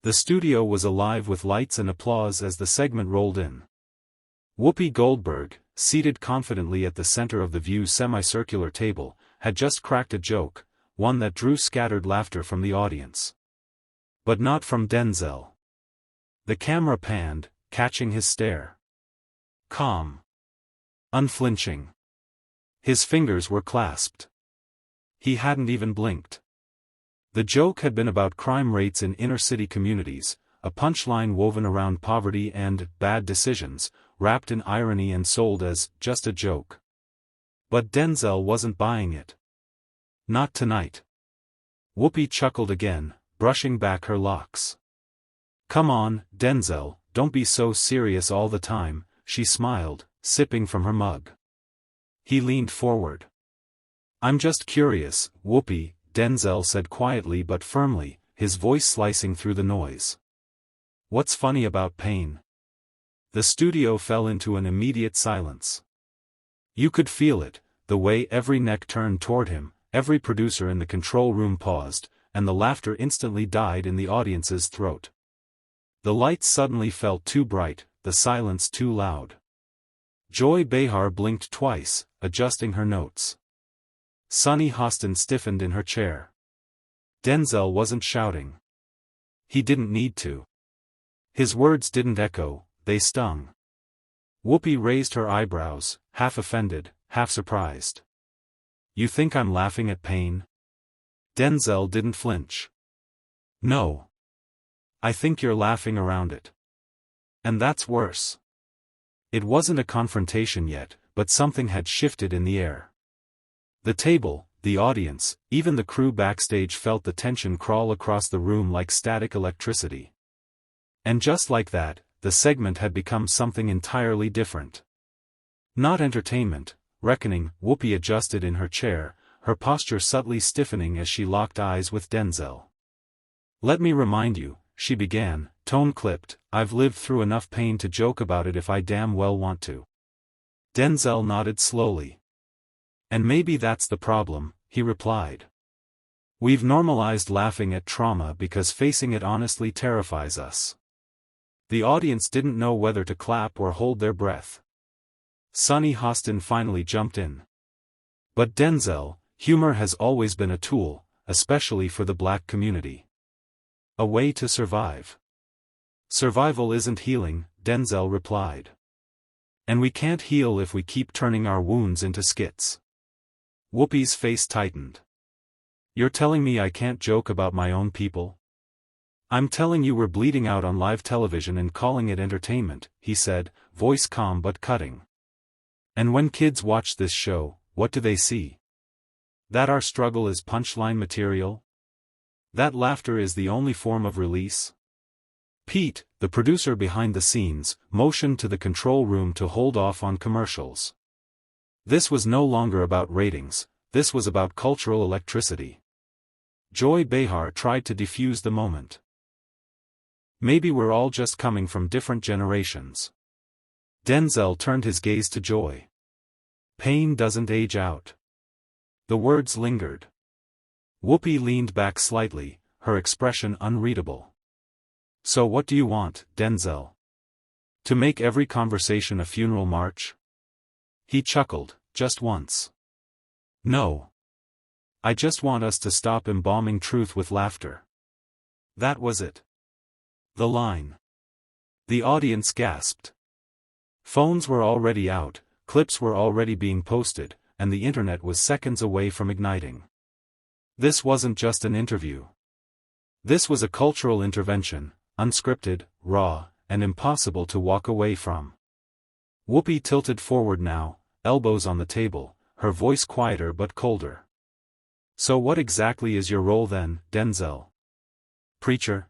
The studio was alive with lights and applause as the segment rolled in. Whoopi Goldberg, seated confidently at the center of the View's semicircular table, had just cracked a joke, one that drew scattered laughter from the audience. But not from Denzel. The camera panned, catching his stare. Calm. Unflinching. His fingers were clasped. He hadn't even blinked. The joke had been about crime rates in inner-city communities, a punchline woven around poverty and bad decisions, wrapped in irony and sold as just a joke. But Denzel wasn't buying it. Not tonight. Whoopi chuckled again, brushing back her locks. Come on, Denzel, don't be so serious all the time, she smiled, sipping from her mug. He leaned forward. I'm just curious, Whoopi, Denzel said quietly but firmly, his voice slicing through the noise. What's funny about pain? The studio fell into an immediate silence. You could feel it, the way every neck turned toward him, every producer in the control room paused, and the laughter instantly died in the audience's throat. The lights suddenly felt too bright, the silence too loud. Joy Behar blinked twice, adjusting her notes. Sunny Hostin stiffened in her chair. Denzel wasn't shouting. He didn't need to. His words didn't echo, they stung. Whoopi raised her eyebrows, half offended, half surprised. You think I'm laughing at pain? Denzel didn't flinch. No. I think you're laughing around it. And that's worse. It wasn't a confrontation yet, but something had shifted in the air. The table, the audience, even the crew backstage felt the tension crawl across the room like static electricity. And just like that, the segment had become something entirely different. Not entertainment, reckoning. Whoopi adjusted in her chair, her posture subtly stiffening as she locked eyes with Denzel. Let me remind you, she began, tone clipped, I've lived through enough pain to joke about it if I damn well want to. Denzel nodded slowly. And maybe that's the problem, he replied. We've normalized laughing at trauma because facing it honestly terrifies us. The audience didn't know whether to clap or hold their breath. Sunny Hostin finally jumped in. But Denzel, humor has always been a tool, especially for the black community. A way to survive. Survival isn't healing, Denzel replied. And we can't heal if we keep turning our wounds into skits. Whoopi's face tightened. You're telling me I can't joke about my own people? I'm telling you we're bleeding out on live television and calling it entertainment, he said, voice calm but cutting. And when kids watch this show, what do they see? That our struggle is punchline material? That laughter is the only form of release? Pete, the producer behind the scenes, motioned to the control room to hold off on commercials. This was no longer about ratings, this was about cultural electricity. Joy Behar tried to defuse the moment. Maybe we're all just coming from different generations. Denzel turned his gaze to Joy. Pain doesn't age out. The words lingered. Whoopi leaned back slightly, her expression unreadable. So what do you want, Denzel? To make every conversation a funeral march? He chuckled, just once. No. I just want us to stop embalming truth with laughter. That was it. The line. The audience gasped. Phones were already out, clips were already being posted, and the internet was seconds away from igniting. This wasn't just an interview. This was a cultural intervention, unscripted, raw, and impossible to walk away from. Whoopi tilted forward now, elbows on the table, her voice quieter but colder. So what exactly is your role then, Denzel? Preacher?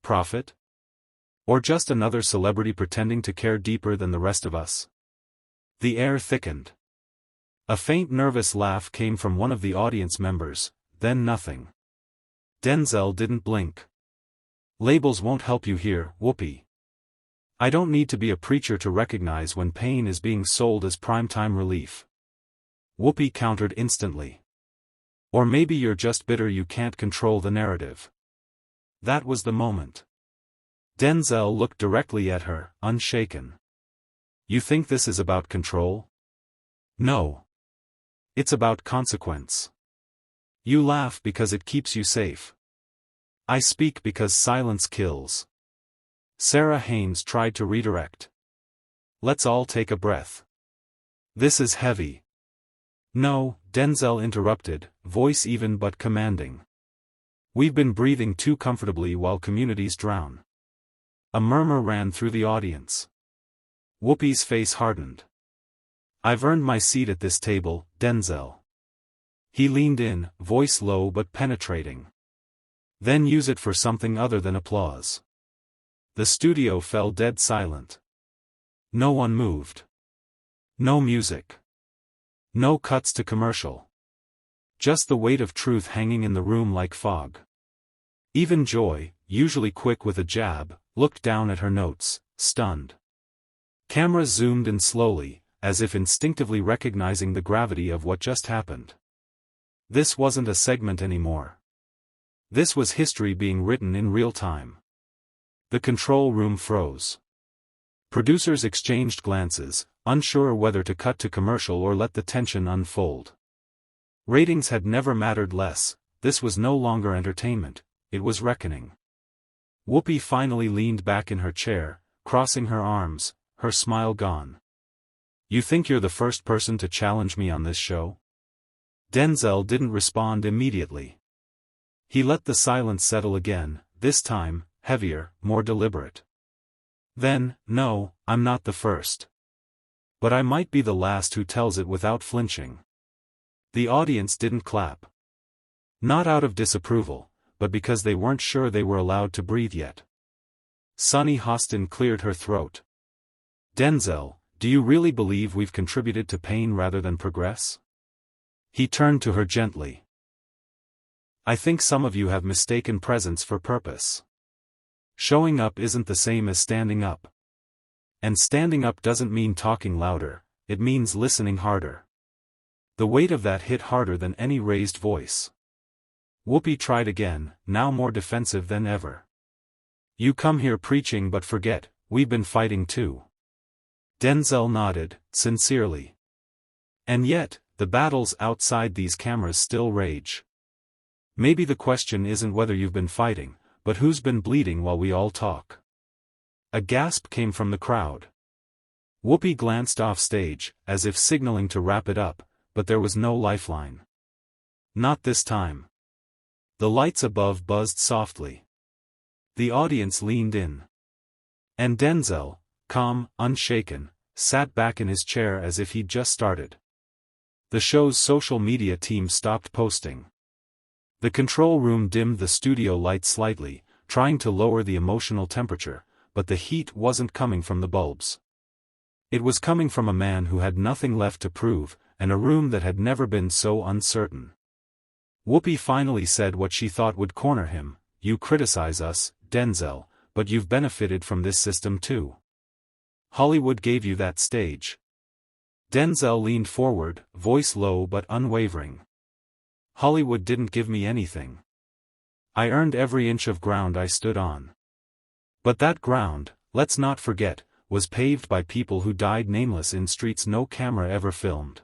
Prophet? Or just another celebrity pretending to care deeper than the rest of us? The air thickened. A faint nervous laugh came from one of the audience members, then nothing. Denzel didn't blink. Labels won't help you here, Whoopi. I don't need to be a preacher to recognize when pain is being sold as primetime relief. Whoopi countered instantly. Or maybe you're just bitter you can't control the narrative. That was the moment. Denzel looked directly at her, unshaken. You think this is about control? No. It's about consequence. You laugh because it keeps you safe. I speak because silence kills. Sarah Haynes tried to redirect. Let's all take a breath. This is heavy. No, Denzel interrupted, voice even but commanding. We've been breathing too comfortably while communities drown. A murmur ran through the audience. Whoopi's face hardened. I've earned my seat at this table, Denzel. He leaned in, voice low but penetrating. Then use it for something other than applause. The studio fell dead silent. No one moved. No music. No cuts to commercial. Just the weight of truth hanging in the room like fog. Even Joy, usually quick with a jab, looked down at her notes, stunned. Camera zoomed in slowly, as if instinctively recognizing the gravity of what just happened. This wasn't a segment anymore. This was history being written in real time. The control room froze. Producers exchanged glances, unsure whether to cut to commercial or let the tension unfold. Ratings had never mattered less. This was no longer entertainment, it was reckoning. Whoopi finally leaned back in her chair, crossing her arms, her smile gone. You think you're the first person to challenge me on this show? Denzel didn't respond immediately. He let the silence settle again, this time, heavier, more deliberate. Then, no, I'm not the first. But I might be the last who tells it without flinching. The audience didn't clap. Not out of disapproval, but because they weren't sure they were allowed to breathe yet. Sunny Hostin cleared her throat. Denzel, do you really believe we've contributed to pain rather than progress? He turned to her gently. I think some of you have mistaken presence for purpose. Showing up isn't the same as standing up. And standing up doesn't mean talking louder, it means listening harder. The weight of that hit harder than any raised voice. Whoopi tried again, now more defensive than ever. You come here preaching but forget, we've been fighting too. Denzel nodded, sincerely. And yet, the battles outside these cameras still rage. Maybe the question isn't whether you've been fighting, but who's been bleeding while we all talk. A gasp came from the crowd. Whoopi glanced off stage, as if signaling to wrap it up, but there was no lifeline. Not this time. The lights above buzzed softly. The audience leaned in. And Denzel, calm, unshaken, sat back in his chair as if he'd just started. The show's social media team stopped posting. The control room dimmed the studio lights slightly, trying to lower the emotional temperature, but the heat wasn't coming from the bulbs. It was coming from a man who had nothing left to prove, and a room that had never been so uncertain. Whoopi finally said what she thought would corner him. You criticize us, Denzel, but you've benefited from this system too. Hollywood gave you that stage. Denzel leaned forward, voice low but unwavering. Hollywood didn't give me anything. I earned every inch of ground I stood on. But that ground, let's not forget, was paved by people who died nameless in streets no camera ever filmed.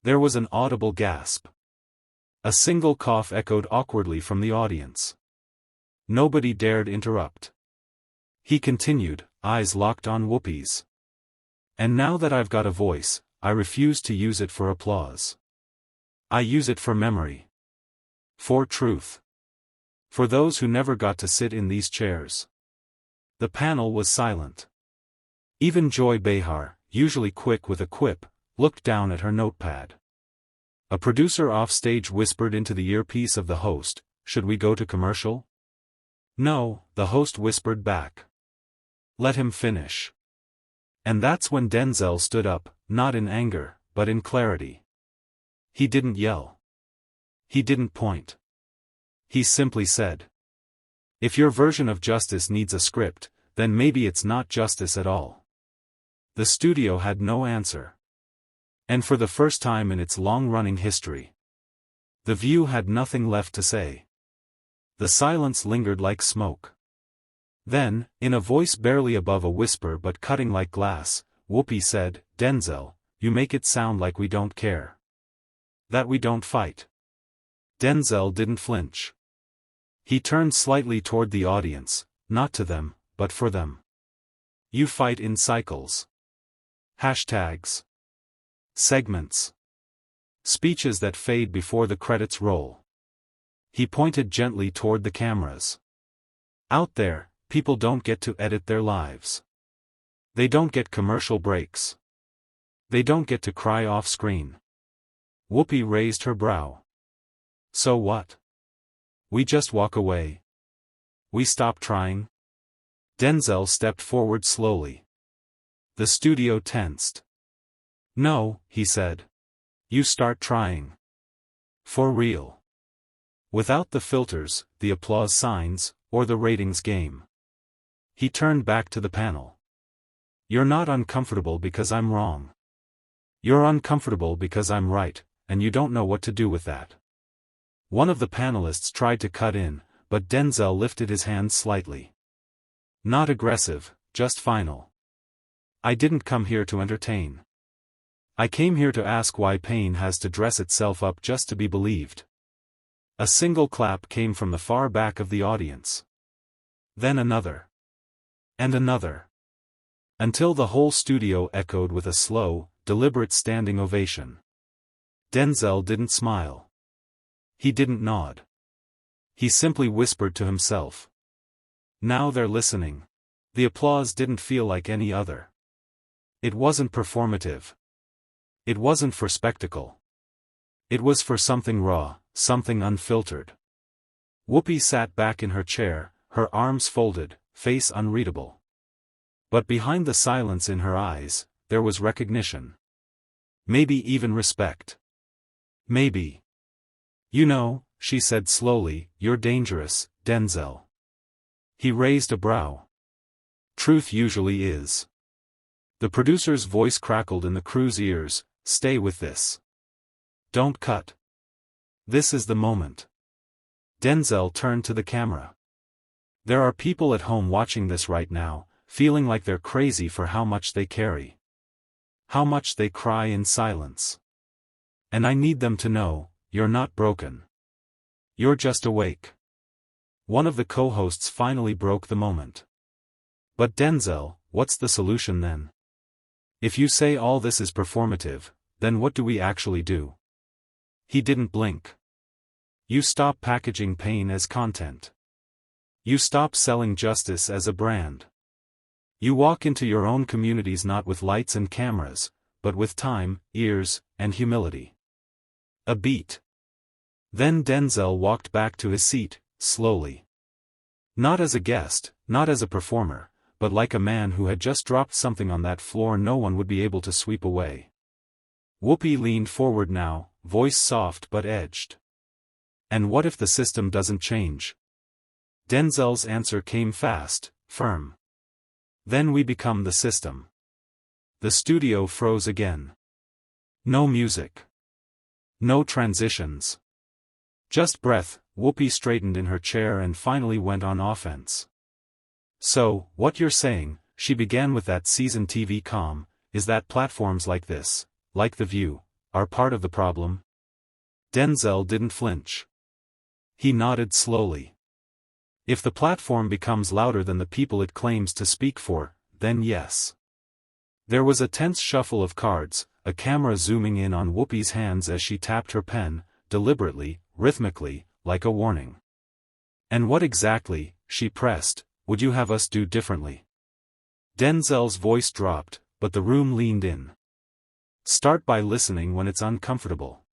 There was an audible gasp. A single cough echoed awkwardly from the audience. Nobody dared interrupt. He continued, eyes locked on Whoopi's. And now that I've got a voice, I refuse to use it for applause. I use it for memory. For truth. For those who never got to sit in these chairs. The panel was silent. Even Joy Behar, usually quick with a quip, looked down at her notepad. A producer offstage whispered into the earpiece of the host, should we go to commercial? No, the host whispered back. Let him finish. And that's when Denzel stood up, not in anger, but in clarity. He didn't yell. He didn't point. He simply said. If your version of justice needs a script, then maybe it's not justice at all. The studio had no answer. And for the first time in its long-running history, The View had nothing left to say. The silence lingered like smoke. Then, in a voice barely above a whisper but cutting like glass, Whoopi said, "Denzel, you make it sound like we don't care. That we don't fight." Denzel didn't flinch. He turned slightly toward the audience, not to them, but for them. "You fight in cycles. Hashtags. Segments. Speeches that fade before the credits roll." He pointed gently toward the cameras. "Out there, people don't get to edit their lives. They don't get commercial breaks. They don't get to cry off screen." Whoopi raised her brow. "So what? We just walk away? We stop trying?" Denzel stepped forward slowly. The studio tensed. "No," he said. "You start trying. For real. Without the filters, the applause signs, or the ratings game." He turned back to the panel. "You're not uncomfortable because I'm wrong. You're uncomfortable because I'm right, and you don't know what to do with that." One of the panelists tried to cut in, but Denzel lifted his hand slightly. "Not aggressive, just final. I didn't come here to entertain. I came here to ask why pain has to dress itself up just to be believed." A single clap came from the far back of the audience. Then another. And another. Until the whole studio echoed with a slow, deliberate standing ovation. Denzel didn't smile. He didn't nod. He simply whispered to himself. "Now they're listening." The applause didn't feel like any other. It wasn't performative. It wasn't for spectacle. It was for something raw, something unfiltered. Whoopi sat back in her chair, her arms folded, face unreadable. But behind the silence in her eyes, there was recognition. Maybe even respect. Maybe. "You know," she said slowly, "you're dangerous, Denzel." He raised a brow. "Truth usually is." The producer's voice crackled in the crew's ears, "Stay with this. Don't cut. This is the moment." Denzel turned to the camera. "There are people at home watching this right now, feeling like they're crazy for how much they carry. How much they cry in silence. And I need them to know, you're not broken. You're just awake." One of the co-hosts finally broke the moment. "But Denzel, what's the solution then? If you say all this is performative, then what do we actually do?" He didn't blink. "You stop packaging pain as content. You stop selling justice as a brand. You walk into your own communities not with lights and cameras, but with time, ears, and humility." A beat. Then Denzel walked back to his seat, slowly. Not as a guest, not as a performer, but like a man who had just dropped something on that floor no one would be able to sweep away. Whoopi leaned forward now, voice soft but edged. "And what if the system doesn't change?" Denzel's answer came fast, firm. "Then we become the system." The studio froze again. No music. No transitions. Just breath. Whoopi straightened in her chair and finally went on offense. "So, what you're saying," she began with that seasoned TV calm, "is that platforms like this, like The View, are part of the problem?" Denzel didn't flinch. He nodded slowly. "If the platform becomes louder than the people it claims to speak for, then yes." There was a tense shuffle of cards, a camera zooming in on Whoopi's hands as she tapped her pen, deliberately, rhythmically, like a warning. "And what exactly," she pressed, "would you have us do differently?" Denzel's voice dropped, but the room leaned in. "Start by listening when it's uncomfortable.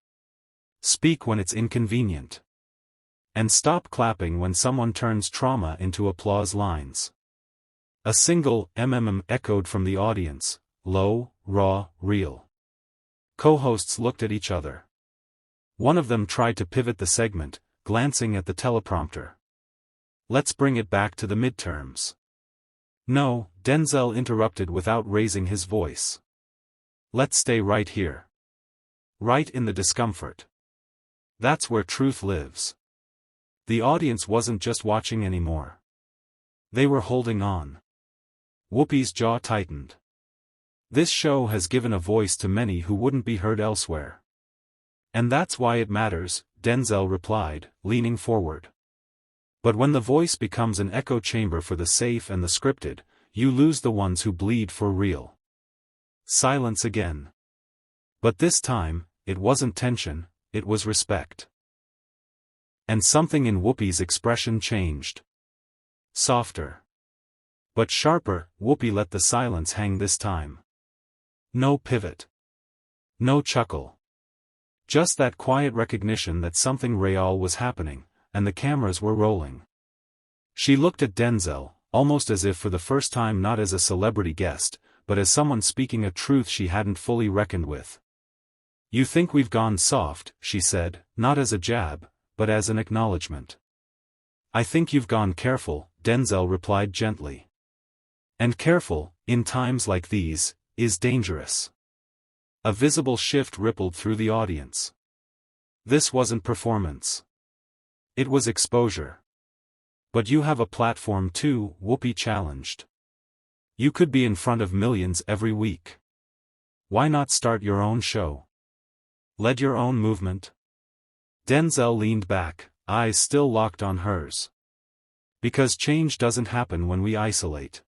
Speak when it's inconvenient. And stop clapping when someone turns trauma into applause lines." A single echoed from the audience, low, raw, real. Co-hosts looked at each other. One of them tried to pivot the segment, glancing at the teleprompter. "Let's bring it back to the midterms." "No," Denzel interrupted without raising his voice. "Let's stay right here. Right in the discomfort. That's where truth lives." The audience wasn't just watching anymore. They were holding on. Whoopi's jaw tightened. This show has given a voice to many who wouldn't be heard elsewhere. And that's why it matters, Denzel replied, leaning forward. But when the voice becomes an echo chamber for the safe and the scripted, you lose the ones who bleed for real. Silence again. But this time, it wasn't tension, it was respect. And something in Whoopi's expression changed. Softer. But sharper, Whoopi let the silence hang this time. No pivot. No chuckle. Just that quiet recognition that something real was happening, and the cameras were rolling. She looked at Denzel, almost as if for the first time not as a celebrity guest, but as someone speaking a truth she hadn't fully reckoned with. You think we've gone soft, she said, not as a jab, but as an acknowledgement. I think you've gone careful, Denzel replied gently. And careful, in times like these, is dangerous. A visible shift rippled through the audience. This wasn't performance. It was exposure. But you have a platform too, Whoopi challenged. You could be in front of millions every week. Why not start your own show? Lead your own movement? Denzel leaned back, eyes still locked on hers. Because change doesn't happen when we isolate.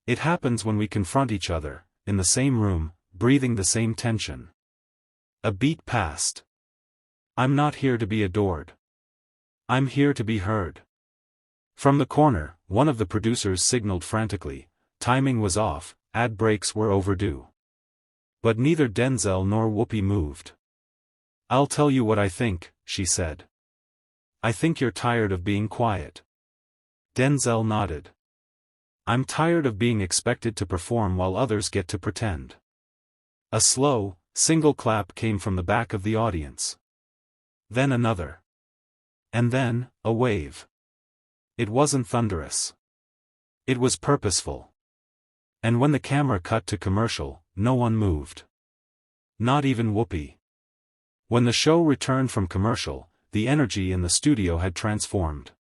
It happens when we confront each other, in the same room, breathing the same tension. A beat passed. I'm not here to be adored. I'm here to be heard. From the corner, one of the producers signaled frantically. Timing was off, ad breaks were overdue. But neither Denzel nor Whoopi moved. I'll tell you what I think, she said. I think you're tired of being quiet. Denzel nodded. I'm tired of being expected to perform while others get to pretend. A slow, single clap came from the back of the audience. Then another. And then, a wave. It wasn't thunderous. It was purposeful. And when the camera cut to commercial, no one moved. Not even Whoopi. When the show returned from commercial, the energy in the studio had transformed.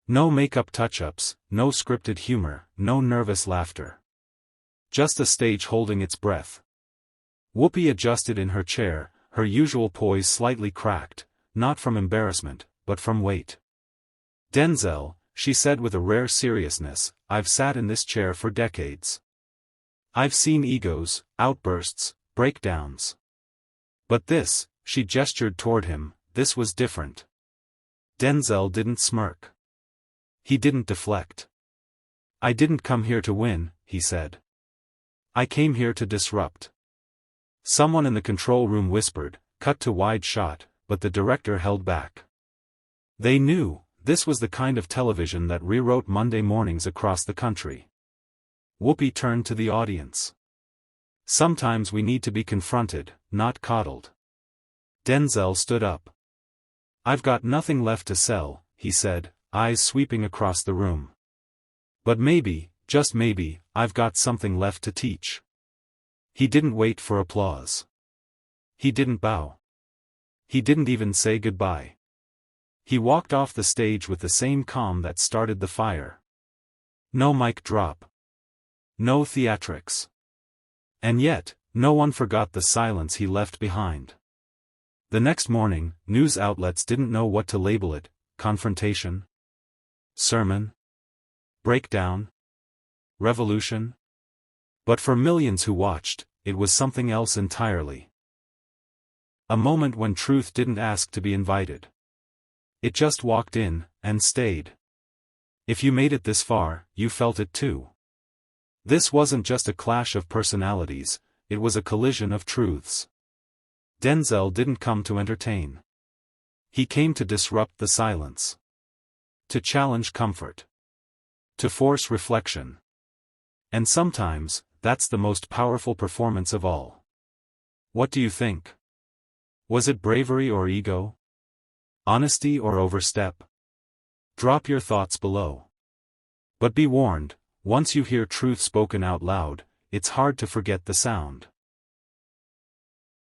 No makeup touch-ups, no scripted humor, no nervous laughter. Just a stage holding its breath. Whoopi adjusted in her chair, her usual poise slightly cracked, not from embarrassment, but from weight. Denzel, she said with a rare seriousness, I've sat in this chair for decades. I've seen egos, outbursts, breakdowns. But this, she gestured toward him, this was different. Denzel didn't smirk. He didn't deflect. I didn't come here to win, he said. I came here to disrupt. Someone in the control room whispered, cut to wide shot, but the director held back. They knew, this was the kind of television that rewrote Monday mornings across the country. Whoopi turned to the audience. Sometimes we need to be confronted, not coddled. Denzel stood up. I've got nothing left to sell, he said, eyes sweeping across the room. But maybe, just maybe, I've got something left to teach. He didn't wait for applause. He didn't bow. He didn't even say goodbye. He walked off the stage with the same calm that started the fire. No mic drop. No theatrics. And yet, no one forgot the silence he left behind. The next morning, news outlets didn't know what to label it: confrontation? Sermon? Breakdown? Revolution? But for millions who watched, it was something else entirely. A moment when truth didn't ask to be invited. It just walked in, and stayed. If you made it this far, you felt it too. This wasn't just a clash of personalities, it was a collision of truths. Denzel didn't come to entertain. He came to disrupt the silence. To challenge comfort. To force reflection. And sometimes, that's the most powerful performance of all. What do you think? Was it bravery or ego? Honesty or overstep? Drop your thoughts below. But be warned, once you hear truth spoken out loud, it's hard to forget the sound.